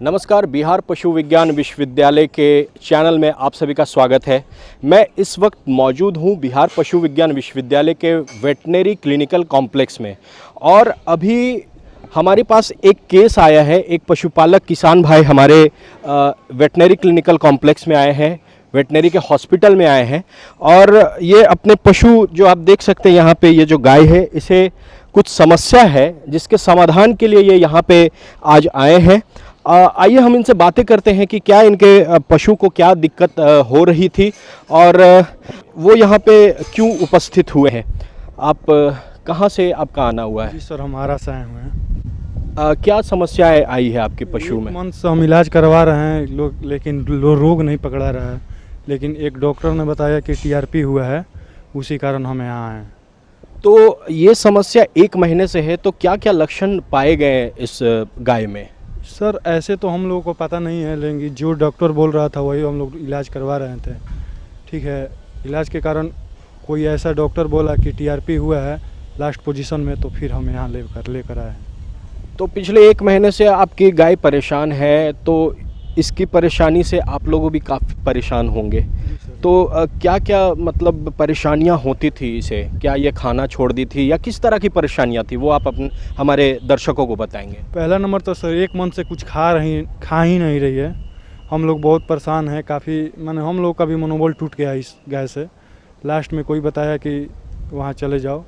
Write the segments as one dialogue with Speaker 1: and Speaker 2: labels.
Speaker 1: नमस्कार, बिहार पशु विज्ञान विश्वविद्यालय के चैनल में आप सभी का स्वागत है। मैं इस वक्त मौजूद हूं बिहार पशु विज्ञान विश्वविद्यालय के वेटनरी क्लिनिकल कॉम्प्लेक्स में और अभी हमारे पास एक केस आया है। एक पशुपालक किसान भाई हमारे वेटनरी क्लिनिकल कॉम्प्लेक्स में आए हैं, वेटनरी के हॉस्पिटल में आए हैं और ये अपने पशु जो आप देख सकते हैं यहाँ पे, ये जो गाय है इसे कुछ समस्या है जिसके समाधान के लिए ये यहाँ पे आज आए हैं। आइए हम इनसे बातें करते हैं कि क्या इनके पशु को क्या दिक्कत हो रही थी और वो यहाँ पे क्यों उपस्थित हुए हैं। आप कहाँ से आपका आना हुआ है?
Speaker 2: जी सर, हमारा से आए हुए हैं।
Speaker 1: क्या समस्याएं आई है आपके पशु में?
Speaker 2: मंथ से हम इलाज करवा रहे हैं लोग, लेकिन रोग नहीं पकड़ा रहा है। लेकिन एक डॉक्टर ने बताया कि टीआरपी हुआ है, उसी कारण हम यहाँ आए।
Speaker 1: तो ये समस्या 1 महीने से है, तो क्या क्या लक्षण पाए गए इस गाय में?
Speaker 2: सर ऐसे तो हम लोगों को पता नहीं है, लेकिन जो डॉक्टर बोल रहा था वही हम लोग इलाज करवा रहे थे। ठीक है, इलाज के कारण कोई ऐसा डॉक्टर बोला कि टीआरपी हुआ है लास्ट पोजीशन में, तो फिर हम यहाँ लेकर आए।
Speaker 1: तो पिछले 1 महीने से आपकी गाय परेशान है, तो इसकी परेशानी से आप लोग भी काफ़ी परेशान होंगे। तो क्या क्या मतलब परेशानियां होती थी इसे? क्या ये खाना छोड़ दी थी या किस तरह की परेशानियां थी, वो आप अपने हमारे दर्शकों को बताएंगे?
Speaker 2: पहला नंबर तो सर 1 मंथ से कुछ खा ही नहीं रही है। हम लोग बहुत परेशान हैं, काफ़ी माने हम लोग का भी मनोबल टूट गया इस गाय से। लास्ट में कोई बताया कि वहाँ चले जाओ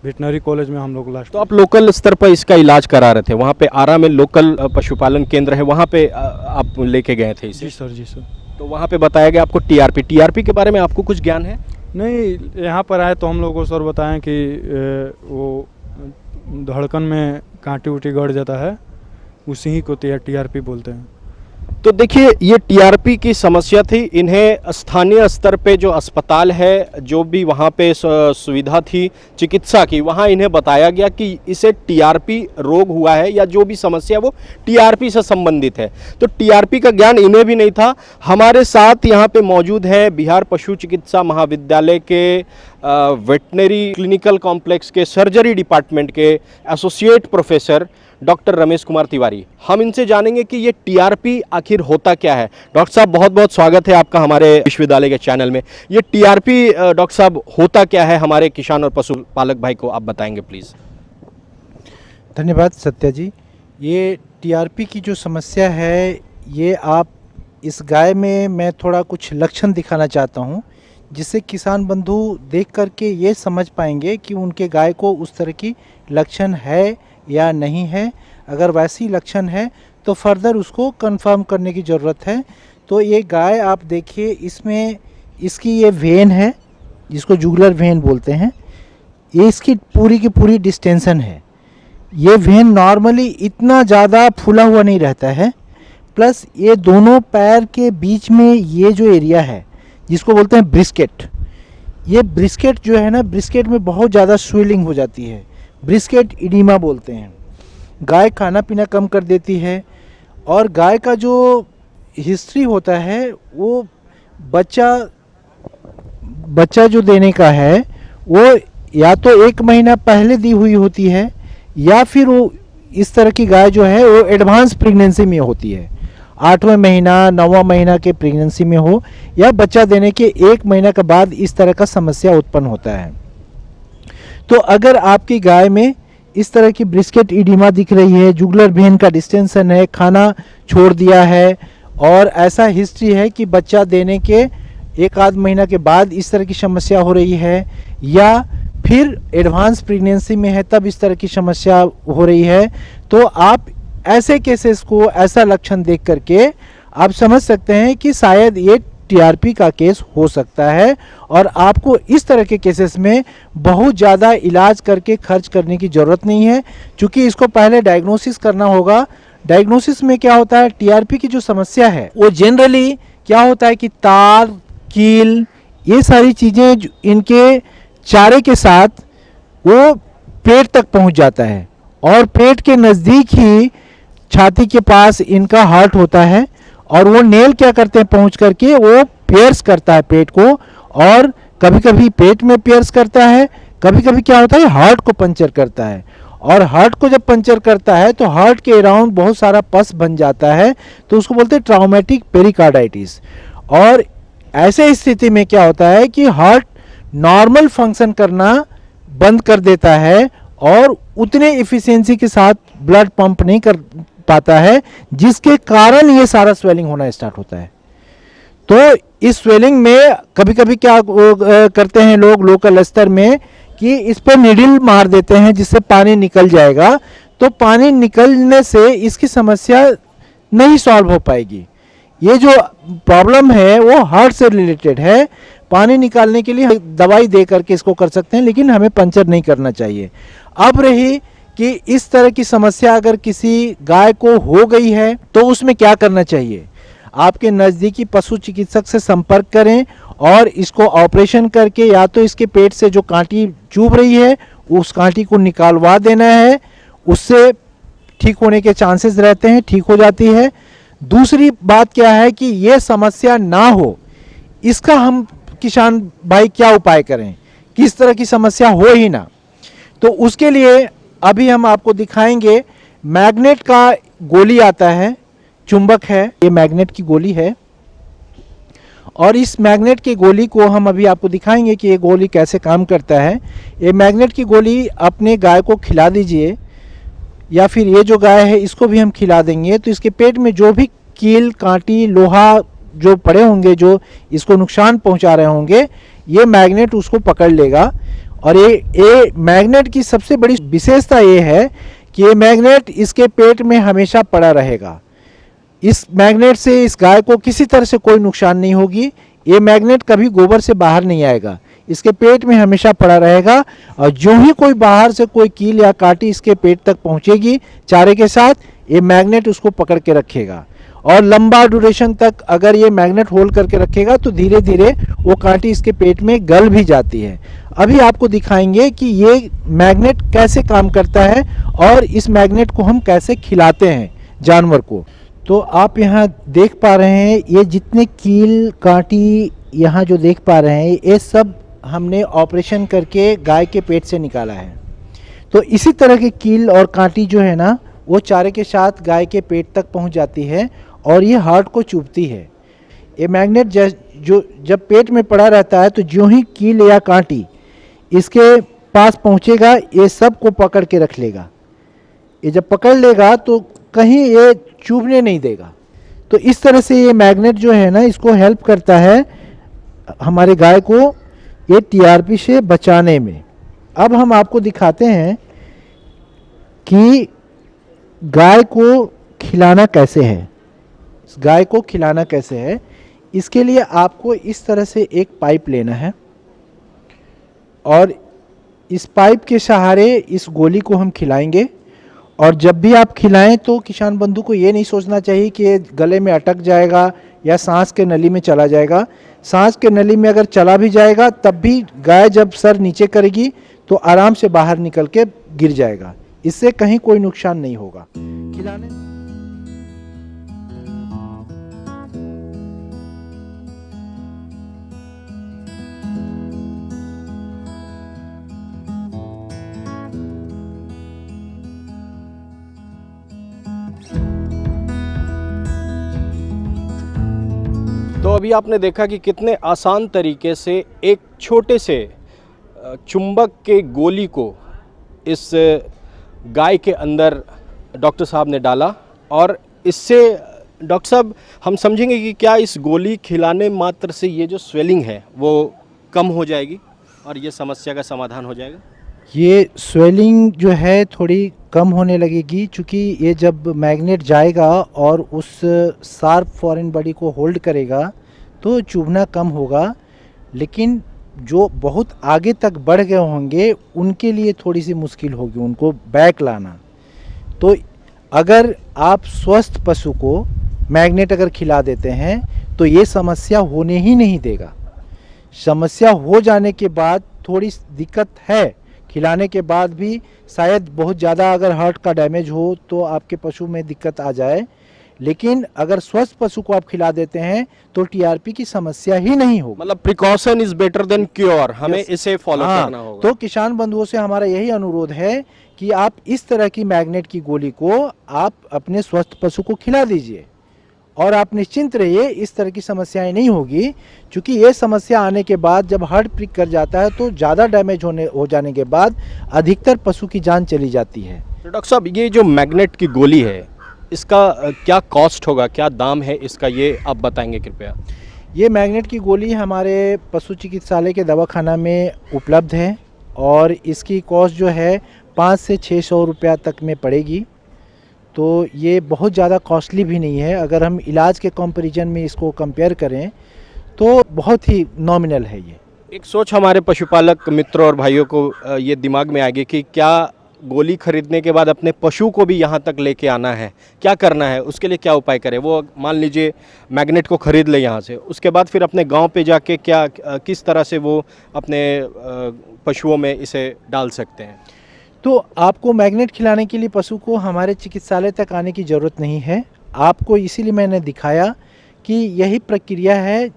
Speaker 2: वेटनरी कॉलेज में, हम लोग लास्ट।
Speaker 1: तो आप लोकल स्तर पर इसका इलाज करा रहे थे, वहाँ पे आरा में लोकल पशुपालन केंद्र है, वहाँ पे आप लेके गए थे इसे?
Speaker 2: जी सर, जी सर।
Speaker 1: तो वहाँ पे बताया गया आपको टीआरपी के बारे में आपको कुछ ज्ञान है?
Speaker 2: नहीं, यहाँ पर आए तो हम लोग को सर बताएं कि वो धड़कन में कांटे उटी गड़ जाता है, उसी ही को टीआरपी बोलते हैं।
Speaker 1: तो देखिए, ये टीआरपी की समस्या थी। इन्हें स्थानीय स्तर पे जो अस्पताल है, जो भी वहाँ पे सुविधा थी चिकित्सा की, वहाँ इन्हें बताया गया कि इसे टीआरपी रोग हुआ है या जो भी समस्या वो टीआरपी से संबंधित है। तो टीआरपी का ज्ञान इन्हें भी नहीं था। हमारे साथ यहाँ पे मौजूद है बिहार पशु चिकित्सा महाविद्यालय के वेटनरी क्लिनिकल कॉम्प्लेक्स के सर्जरी डिपार्टमेंट के associate professor doctor Ramesh Kumar Tiwari. हम इनसे जानेंगे कि ये टीआरपी आखिर होता क्या है। डॉक्टर साहब, बहुत बहुत स्वागत है आपका हमारे विश्वविद्यालय के चैनल में। ये टीआरपी डॉक्टर साहब होता क्या है, हमारे किसान और पशुपालक भाई को आप बताएंगे प्लीज़।
Speaker 3: धन्यवाद सत्या जी। ये टीआरपी की जो समस्या है, ये आप इस गाय में मैं थोड़ा कुछ लक्षण दिखाना चाहता हूँ, जिससे किसान बंधु देख करके ये समझ पाएंगे कि उनके गाय को उस तरह की लक्षण है या नहीं है। अगर वैसी लक्षण है तो फर्दर उसको कंफर्म करने की ज़रूरत है। तो ये गाय आप देखिए, इसमें इसकी ये वेन है जिसको जुगुलर वेन बोलते हैं, ये इसकी पूरी की पूरी डिस्टेंशन है। ये वेन नॉर्मली इतना ज़्यादा फूला हुआ नहीं रहता है। प्लस ये दोनों पैर के बीच में ये जो एरिया है जिसको बोलते हैं ब्रिस्केट, ये ब्रिस्केट जो है ना, ब्रिस्केट में बहुत ज़्यादा स्वेलिंग हो जाती है, ब्रिस्केट इडीमा बोलते हैं। गाय खाना पीना कम कर देती है और गाय का जो हिस्ट्री होता है वो बच्चा जो देने का है वो या तो 1 महीना पहले दी हुई होती है, या फिर वो इस तरह की गाय जो है वो एडवांस प्रेगनेंसी में होती है, 8वां महीना 9वां महीना के प्रेगनेंसी में हो, या बच्चा देने के 1 महीना के बाद इस तरह का समस्या उत्पन्न होता है। तो अगर आपकी गाय में इस तरह की ब्रिस्केट इडीमा दिख रही है, जुगुलर वेन का डिस्टेंशन है, खाना छोड़ दिया है और ऐसा हिस्ट्री है कि बच्चा देने के 1 आध महीना के बाद इस तरह की समस्या हो रही है, या फिर एडवांस प्रेगनेंसी में है तब इस तरह की समस्या हो रही है, तो आप ऐसे केसेस को, ऐसा लक्षण देख करके आप समझ सकते हैं कि शायद ये टीआरपी का केस हो सकता है। और आपको इस तरह के केसेस में बहुत ज़्यादा इलाज करके खर्च करने की ज़रूरत नहीं है, क्योंकि इसको पहले डायग्नोसिस करना होगा। डायग्नोसिस में क्या होता है, टीआरपी की जो समस्या है वो जनरली क्या होता है कि तार, कील, ये सारी चीज़ें इनके चारे के साथ वो पेट तक पहुंच जाता है और पेट के नज़दीक ही छाती के पास इनका हार्ट होता है और वो नेल क्या करते हैं, पहुंच करके वो पियर्स करता है पेट को, और कभी कभी पेट में पियर्स करता है, कभी कभी क्या होता है हार्ट को पंचर करता है। और हार्ट को जब पंचर करता है तो हार्ट के अराउंड बहुत सारा पस बन जाता है, तो उसको बोलते हैं ट्रॉमेटिक पेरिकार्डाइटिस। और ऐसे स्थिति में क्या होता है कि हार्ट नॉर्मल फंक्शन करना बंद कर देता है और उतने इफिशिएंसी के साथ ब्लड पंप नहीं कर पाता है, जिसके कारण ये सारा स्वेलिंग होना स्टार्ट होता है। तो इस स्वेलिंग में कभी कभी क्या करते हैं लोग लोकल स्तर में कि इस पर नीडल मार देते हैं जिससे पानी निकल जाएगा, तो पानी निकलने से इसकी समस्या नहीं सॉल्व हो पाएगी। ये जो प्रॉब्लम है वो हार्ट से रिलेटेड है। पानी निकालने के लिए दवाई दे करके इसको कर सकते हैं, लेकिन हमें पंचर नहीं करना चाहिए। अब रही कि इस तरह की समस्या अगर किसी गाय को हो गई है तो उसमें क्या करना चाहिए। आपके नज़दीकी पशु चिकित्सक से संपर्क करें और इसको ऑपरेशन करके या तो इसके पेट से जो कांटी चुभ रही है उस कांटी को निकालवा देना है, उससे ठीक होने के चांसेस रहते हैं, ठीक हो जाती है। दूसरी बात क्या है कि ये समस्या ना हो, इसका हम किसान भाई क्या उपाय करें, किस तरह की समस्या हो ही ना। तो उसके लिए अभी हम आपको दिखाएंगे, मैग्नेट का गोली आता है, चुंबक है, ये मैग्नेट की गोली है। और इस मैग्नेट की गोली को हम अभी आपको दिखाएंगे कि ये गोली कैसे काम करता है। ये मैग्नेट की गोली अपने गाय को खिला दीजिए, या फिर ये जो गाय है इसको भी हम खिला देंगे, तो इसके पेट में जो भी कील कांटी लोहा जो पड़े होंगे, जो इसको नुकसान पहुंचा रहे होंगे, ये मैग्नेट उसको पकड़ लेगा। और ये मैग्नेट की सबसे बड़ी विशेषता ये है कि ये मैग्नेट इसके पेट में हमेशा पड़ा रहेगा। इस मैग्नेट से इस गाय को किसी तरह से कोई नुकसान नहीं होगी। ये मैग्नेट कभी गोबर से बाहर नहीं आएगा, इसके पेट में हमेशा पड़ा रहेगा। और जो ही कोई बाहर से कोई कील या कांटी इसके पेट तक पहुंचेगी चारे के साथ, ये मैग्नेट उसको पकड़ के रखेगा। और लंबा ड्यूरेशन तक अगर ये मैग्नेट होल्ड करके रखेगा तो धीरे धीरे वो कांटी इसके पेट में गल भी जाती है। अभी आपको दिखाएंगे कि ये मैग्नेट कैसे काम करता है और इस मैग्नेट को हम कैसे खिलाते हैं जानवर को। तो आप यहाँ देख पा रहे हैं, ये जितने कील कांटी यहाँ जो देख पा रहे हैं, ये सब हमने ऑपरेशन करके गाय के पेट से निकाला है। तो इसी तरह के कील और कांटी जो है ना, वो चारे के साथ गाय के पेट तक पहुँच जाती है और ये हार्ट को चुभती है। ये मैग्नेट जो जब पेट में पड़ा रहता है तो जो ही कील या कांटी इसके पास पहुँचेगा, ये सब को पकड़ के रख लेगा। ये जब पकड़ लेगा तो कहीं ये चुभने नहीं देगा। तो इस तरह से ये मैग्नेट जो है ना, इसको हेल्प करता है हमारे गाय को ये टीआरपी से बचाने में। अब हम आपको दिखाते हैं कि गाय को खिलाना कैसे है। इस गाय को खिलाना कैसे है, इसके लिए आपको इस तरह से एक पाइप लेना है और इस पाइप के सहारे इस गोली को हम खिलाएंगे। और जब भी आप खिलाएं तो किसान बंधु को ये नहीं सोचना चाहिए कि ये गले में अटक जाएगा या सांस के नली में चला जाएगा। सांस के नली में अगर चला भी जाएगा तब भी गाय जब सर नीचे करेगी तो आराम से बाहर निकल के गिर जाएगा, इससे कहीं कोई नुकसान नहीं होगा। खिलाने
Speaker 1: तो अभी आपने देखा कि कितने आसान तरीके से एक छोटे से चुंबक के गोली को इस गाय के अंदर डॉक्टर साहब ने डाला। और इससे डॉक्टर साहब हम समझेंगे कि क्या इस गोली खिलाने मात्र से ये जो स्वेलिंग है वो कम हो जाएगी और ये समस्या का समाधान हो जाएगा।
Speaker 3: ये स्वेलिंग जो है थोड़ी कम होने लगेगी, क्योंकि ये जब मैग्नेट जाएगा और उस शार्प फॉरेन बॉडी को होल्ड करेगा तो चुभना कम होगा। लेकिन जो बहुत आगे तक बढ़ गए होंगे उनके लिए थोड़ी सी मुश्किल होगी उनको बैक लाना। तो अगर आप स्वस्थ पशु को मैग्नेट अगर खिला देते हैं तो ये समस्या होने ही नहीं देगा। समस्या हो जाने के बाद थोड़ी दिक्कत है, खिलाने के बाद भी शायद बहुत ज़्यादा अगर हार्ट का डैमेज हो तो आपके पशु में दिक्कत आ जाए। लेकिन अगर स्वस्थ पशु को आप खिला देते हैं तो टीआरपी की समस्या ही नहीं होगी।
Speaker 1: मतलब precaution is better than cure, हमें
Speaker 3: Yes.
Speaker 1: इसे फॉलो
Speaker 3: हाँ,
Speaker 1: करना होगा।
Speaker 3: तो किसान बंधुओं से हमारा यही अनुरोध है कि आप इस तरह की मैग्नेट की गोली को आप अपने स्वस्थ पशु को खिला दीजिए और आप निश्चिंत रहिए, इस तरह की समस्याएं नहीं होगी। क्योंकि ये समस्या आने के बाद जब हार्ट प्रिक कर जाता है तो ज़्यादा डैमेज हो जाने के बाद अधिकतर पशु की जान चली जाती है।
Speaker 1: तो डॉक्टर साहब, ये जो मैग्नेट की गोली है इसका क्या कॉस्ट होगा, क्या दाम है इसका, ये आप बताएंगे कृपया।
Speaker 3: ये मैग्नेट की गोली हमारे पशु चिकित्सालय के दवाखाना में उपलब्ध है और इसकी कॉस्ट जो है 500 से 600 रुपया तक में पड़ेगी। तो ये बहुत ज़्यादा कॉस्टली भी नहीं है, अगर हम इलाज के कंपैरिजन में इसको कंपेयर करें तो बहुत ही नॉमिनल है ये।
Speaker 1: एक सोच हमारे पशुपालक मित्रों और भाइयों को ये दिमाग में आ गई कि क्या गोली खरीदने के बाद अपने पशु को भी यहाँ तक लेके आना है, क्या करना है, उसके लिए क्या उपाय करें। वो मान लीजिए मैग्नेट को ख़रीद ले यहाँ से, उसके बाद फिर अपने गांव पे जाके क्या किस तरह से वो अपने पशुओं में इसे डाल सकते हैं।
Speaker 3: तो आपको मैग्नेट खिलाने के लिए पशु को हमारे चिकित्सालय तक आने की ज़रूरत नहीं है। आपको इसीलिए मैंने दिखाया कि यही प्रक्रिया है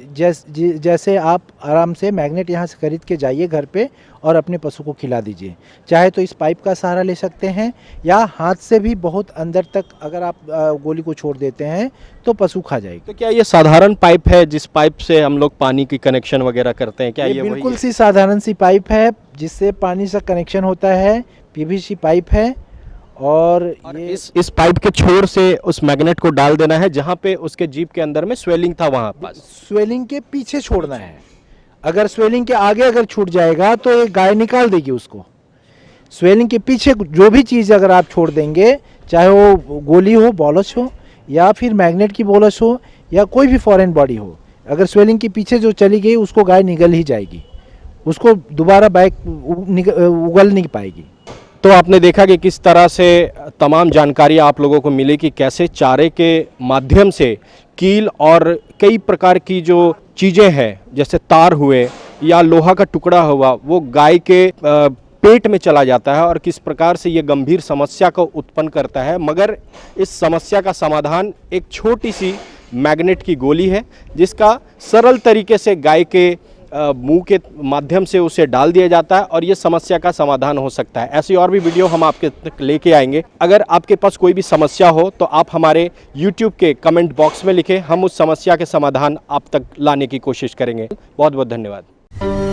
Speaker 3: जैसे आप आराम से मैग्नेट यहाँ से खरीद के जाइए घर पे और अपने पशु को खिला दीजिए। चाहे तो इस पाइप का सहारा ले सकते हैं या हाथ से भी बहुत अंदर तक अगर आप गोली को छोड़ देते हैं तो पशु खा जाएगी।
Speaker 1: तो क्या ये साधारण पाइप है जिस पाइप से हम लोग पानी की कनेक्शन वगैरह करते हैं, क्या ये वही
Speaker 3: बिल्कुल
Speaker 1: है?
Speaker 3: सी साधारण सी पाइप है जिससे पानी से कनेक्शन होता है, पीवीसी पाइप है। और ये
Speaker 1: इस पाइप के छोर से उस मैग्नेट को डाल देना है जहाँ पे उसके जीभ के अंदर में स्वेलिंग था वहाँ पास।
Speaker 3: स्वेलिंग के पीछे छोड़ना है। अगर स्वेलिंग के आगे अगर छूट जाएगा तो ये गाय निकाल देगी उसको। स्वेलिंग के पीछे जो भी चीज़ अगर आप छोड़ देंगे, चाहे वो गोली हो, बॉलस हो या फिर मैग्नेट की बॉलस हो या कोई भी फॉरेन बॉडी हो, अगर स्वेलिंग के पीछे जो चली गई उसको गाय निगल ही जाएगी, उसको दोबारा बैक उगल नहीं पाएगी।
Speaker 1: तो आपने देखा कि किस तरह से तमाम जानकारी आप लोगों को मिली कि कैसे चारे के माध्यम से कील और कई प्रकार की जो चीज़ें हैं जैसे तार हुए या लोहा का टुकड़ा हुआ वो गाय के पेट में चला जाता है और किस प्रकार से ये गंभीर समस्या को उत्पन्न करता है। मगर इस समस्या का समाधान एक छोटी सी मैग्नेट की गोली है जिसका सरल तरीके से गाय के मुंह के माध्यम से उसे डाल दिया जाता है और ये समस्या का समाधान हो सकता है। ऐसी और भी वीडियो हम आपके तक लेके आएंगे। अगर आपके पास कोई भी समस्या हो तो आप हमारे YouTube के कमेंट बॉक्स में लिखें, हम उस समस्या के समाधान आप तक लाने की कोशिश करेंगे। बहुत बहुत धन्यवाद।